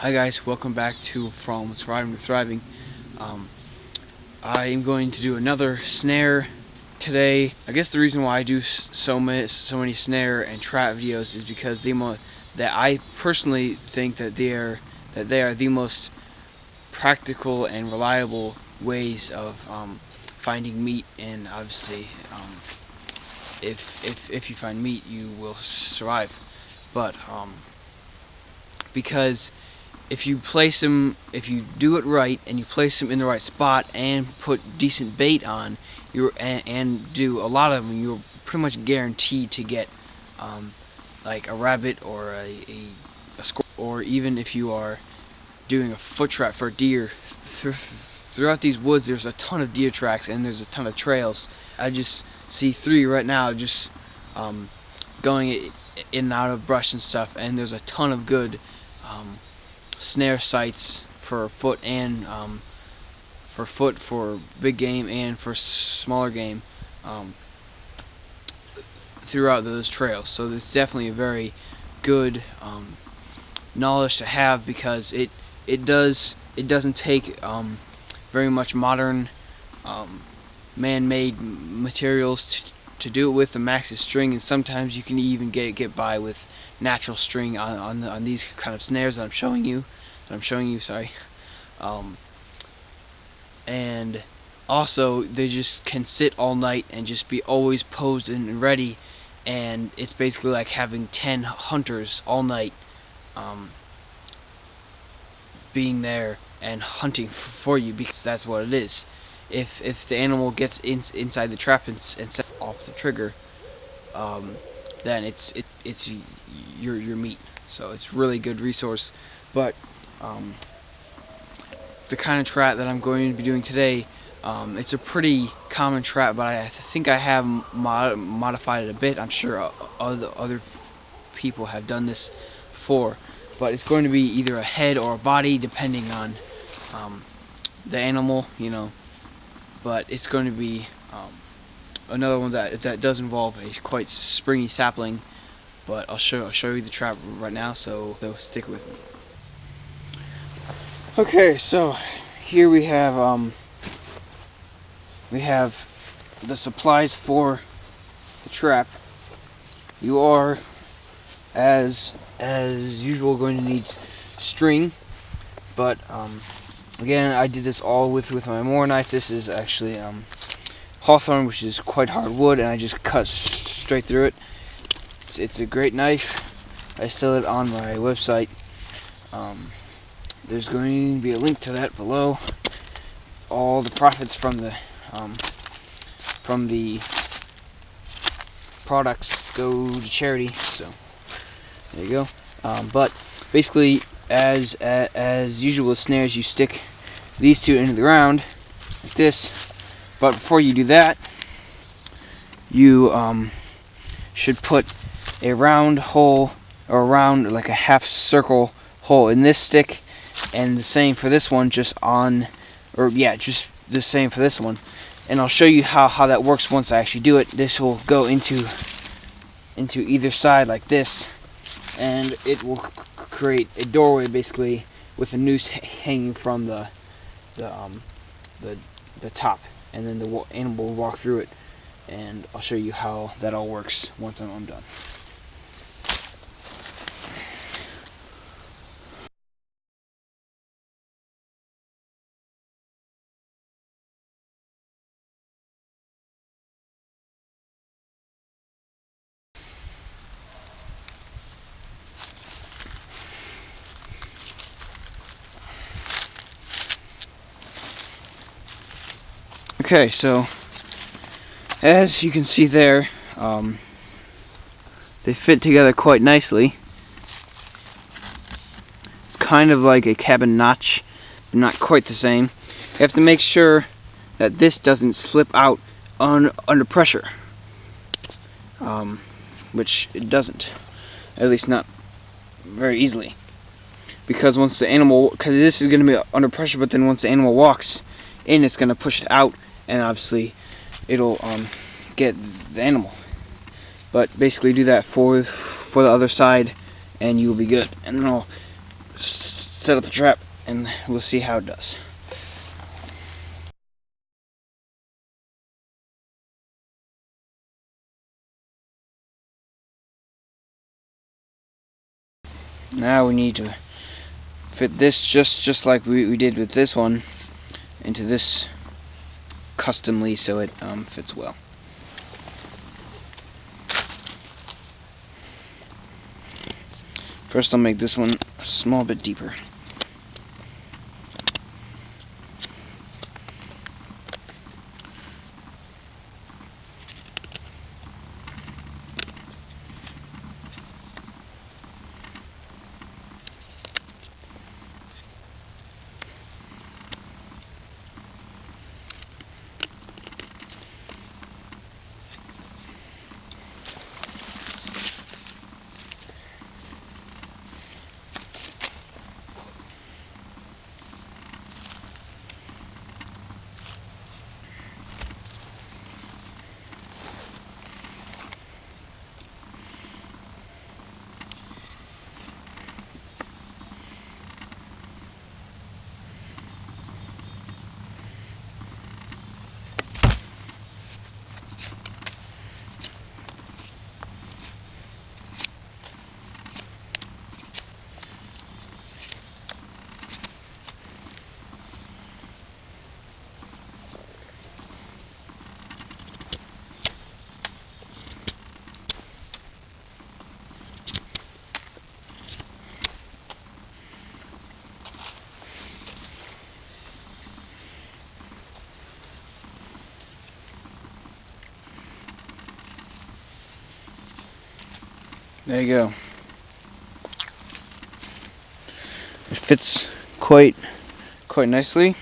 Hi guys, welcome back to From Surviving to Thriving. I am going to do another snare today. I guess the reason why I do so many snare and trap videos is because that I personally think that they are the most practical and reliable ways of finding meat. And obviously, if you find meat, you will survive. But because if you do it right and you place them in the right spot and put decent bait on, and do a lot of them, you're pretty much guaranteed to get like a rabbit or a squirrel, or even if you are doing a foot trap for deer. Throughout these woods, there's a ton of deer tracks and there's a ton of trails. I just see 3 right now, just going in and out of brush and stuff, and there's a ton of good snare sites for foot and for big game and for smaller game throughout those trails. So it's definitely a very good knowledge to have, because it doesn't take very much modern man-made materials to do it with. The max is string, and sometimes you can even get by with natural string on these kind of snares that I'm showing you. Sorry. And also, they just can sit all night and just be always posed and ready, and it's basically like having 10 hunters all night being there and hunting for you, because that's what it is. If the animal gets inside the trap and set off the trigger, then it's your meat. So it's really good resource. But the kind of trap that I'm going to be doing today, it's a pretty common trap, but I think I have modified it a bit. I'm sure other people have done this before, but it's going to be either a head or a body, depending on the animal, But it's going to be another one that does involve a quite springy sapling. But I'll show you the trap right now, so stick with me. Okay, so here we have the supplies for the trap. You are, as usual, going to need string, but again, I did this all with my moor knife. This is actually hawthorn, which is quite hard wood, and I just cut straight through it. It's a great knife. I sell it on my website. There's going to be a link to that below. All the profits from the products go to charity. So there you go. But basically, as usual with snares, you stick these 2 into the ground like this. But before you do that, you should put a round hole, or around like a half circle hole in this stick, and the same for this one, just the same for this one. And I'll show you how that works once I actually do it. This will go into either side like this, and it will create a doorway, basically, with a noose hanging from the top, and then the animal will walk through it. And I'll show you how that all works once I'm done. Okay, so as you can see there, they fit together quite nicely. It's kind of like a cabin notch, but not quite the same. You have to make sure that this doesn't slip out under pressure, which it doesn't, at least not very easily. Because this is going to be under pressure, but then once the animal walks in, it's going to push it out, and obviously it'll get the animal. But basically do that for the other side, and you'll be good. And then I'll set up the trap and we'll see how it does. Now we need to fit this just like we did with this one into this customly so it fits well. First I'll make this one a small bit deeper. There you go. It fits quite nicely.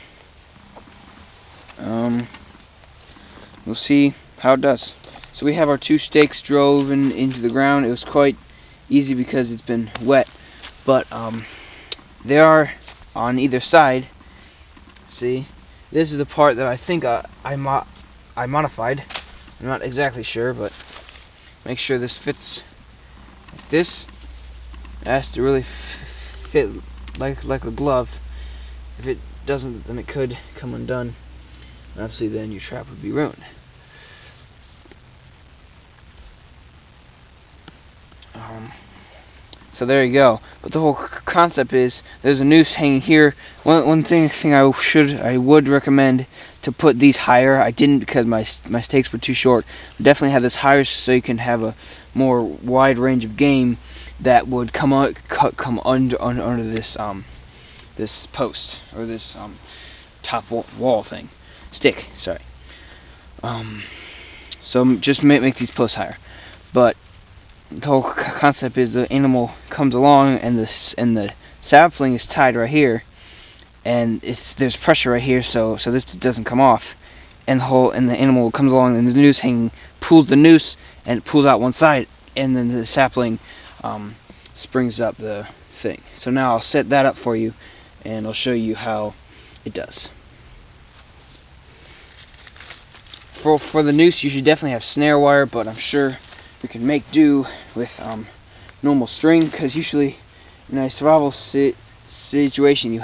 We'll see how it does. So we have our 2 stakes drove into the ground. It was quite easy because it's been wet, but they are on either side. See, this is the part that I think I modified. I'm not exactly sure, but make sure this fits. Like this, it has to really fit like a glove. If it doesn't, then it could come undone. And obviously, then your trap would be ruined. So there you go. But the whole concept is there's a noose hanging here. One thing I would recommend to put these higher. I didn't because my stakes were too short. Definitely have this higher so you can have a more wide range of game that would come under this this post or this top wall thing, stick. Sorry. So just make these posts higher. But the whole concept is the animal comes along and the sapling is tied right here, and there's pressure right here, so this doesn't come off, and the animal comes along and the noose hanging pulls the noose and it pulls out one side, and then the sapling springs up the thing. So now I'll set that up for you and I'll show you how it does. For the noose you should definitely have snare wire, but I'm sure we can make do with normal string, because usually in a survival situation you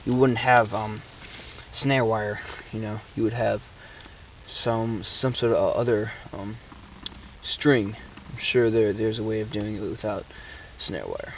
wouldn't have snare wire. You would have some sort of other string. I'm sure there's a way of doing it without snare wire.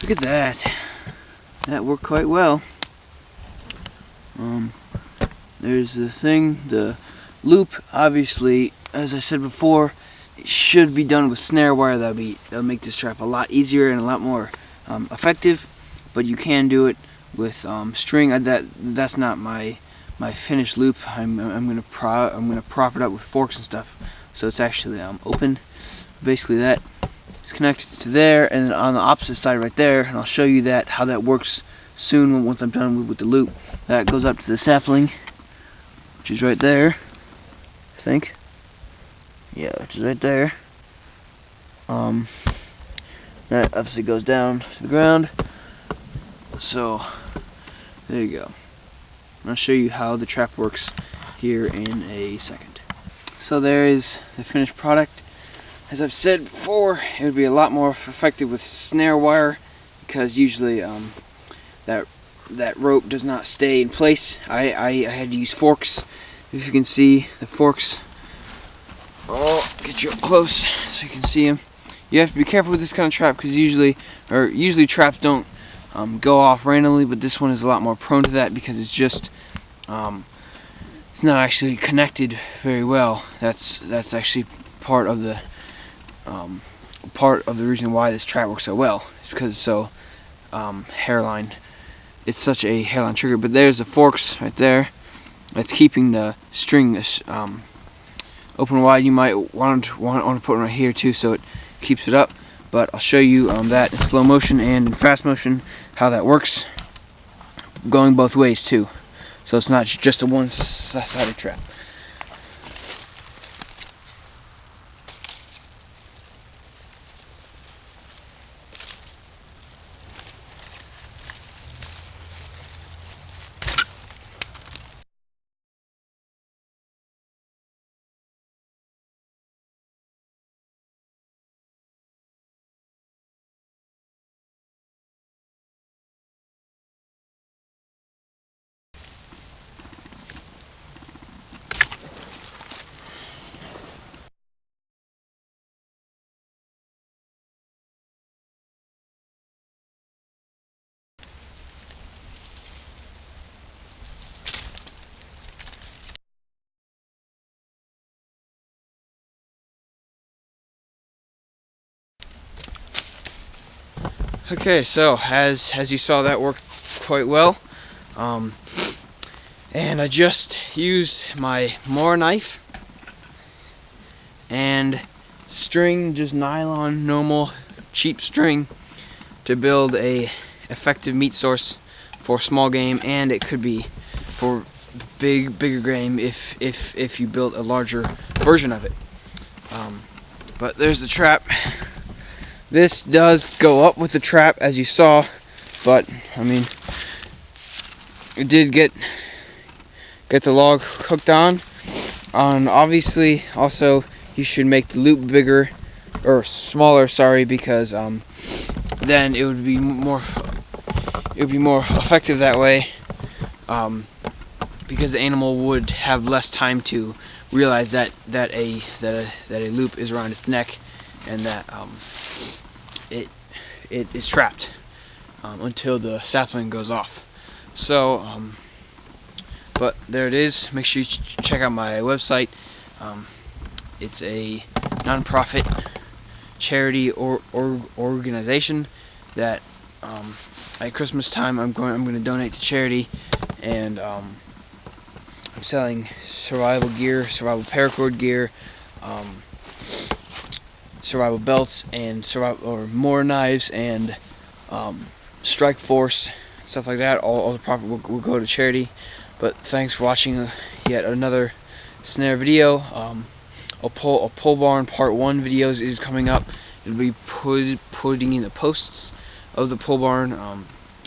Look at that. That worked quite well. There's the thing, the loop. Obviously, as I said before, it should be done with snare wire. That'll make this trap a lot easier and a lot more effective. But you can do it with string. That's not my finished loop. I'm gonna prop it up with forks and stuff, so it's actually open. Basically that. is connected to there, and then on the opposite side right there, and I'll show you that how that works soon once I'm done with the loop. That goes up to the sapling, which is right there, I think. Yeah, which is right there. That obviously goes down to the ground. So there you go. I'll show you how the trap works here in a second. So there is the finished product. As I've said before, it would be a lot more effective with snare wire, because usually that rope does not stay in place. I had to use forks. If you can see the forks, I'll get you up close so you can see them. You have to be careful with this kind of trap, because usually traps don't go off randomly, but this one is a lot more prone to that because it's just it's not actually connected very well. That's actually part of the reason why this trap works so well. It's because it's so hairline. It's such a hairline trigger. But there's the forks right there. That's keeping the string open wide. You might want to put one right here too, so it keeps it up. But I'll show you that in slow motion and in fast motion how that works, going both ways too. So it's not just a one-sided trap. Okay, so as you saw, that worked quite well, and I just used my Moore knife and string, just nylon, normal, cheap string, to build a effective meat source for small game, and it could be for bigger game if you build a larger version of it. But there's the trap. This does go up with the trap, as you saw, but I mean, it did get the log hooked on. Obviously, also you should make the loop bigger or smaller, sorry, because then it would be more effective that way. Because the animal would have less time to realize that a loop is around its neck, and that it is trapped until the sapling goes off. So, but there it is. Make sure you check out my website. It's a non-profit charity or organization that at Christmas time I'm going to donate to charity, and I'm selling survival gear, survival paracord gear, survival belts, and more knives, and strike force, stuff like that. All the profit will go to charity. But thanks for watching yet another snare video. A pole barn part 1 videos is coming up. It'll be putting in the posts of the pole barn,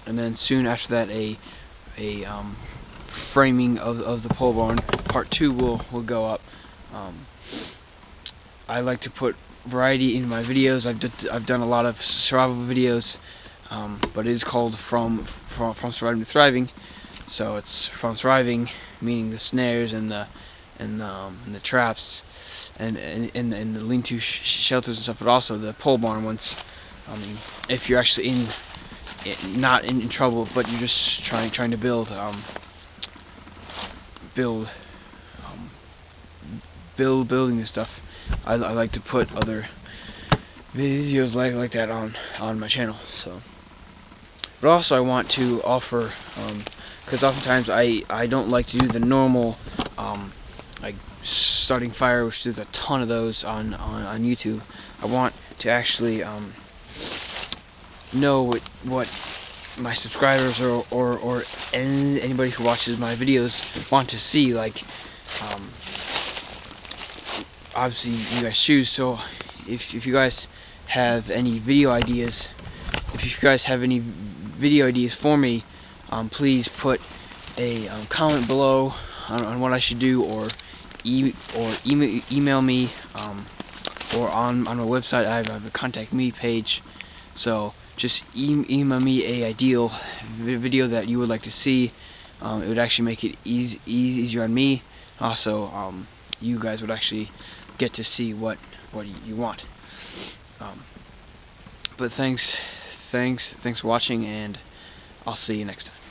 and then soon after that a framing of the pole barn part 2 will go up. I like to put variety in my videos. I've done a lot of survival videos, but it is called from surviving to thriving. So it's from thriving, meaning the snares and the traps and the lean-to shelters and stuff, but also the pole barn ones. I mean, if you're actually not in trouble, but you're just trying to build building this stuff. I like to put other videos like that on my channel. So, but also I want to offer, because oftentimes I don't like to do the normal like starting fire, which there's a ton of those on YouTube. I want to actually know what my subscribers or anybody who watches my videos want to see. Like, obviously you guys choose. So if you guys have any video ideas, for me, please put a comment below on what I should do, or email me, or on my website I have a contact me page. So just email me a ideal video that you would like to see. It would actually make it easier on me. Also, you guys would actually get to see what you want. But thanks for watching, and I'll see you next time.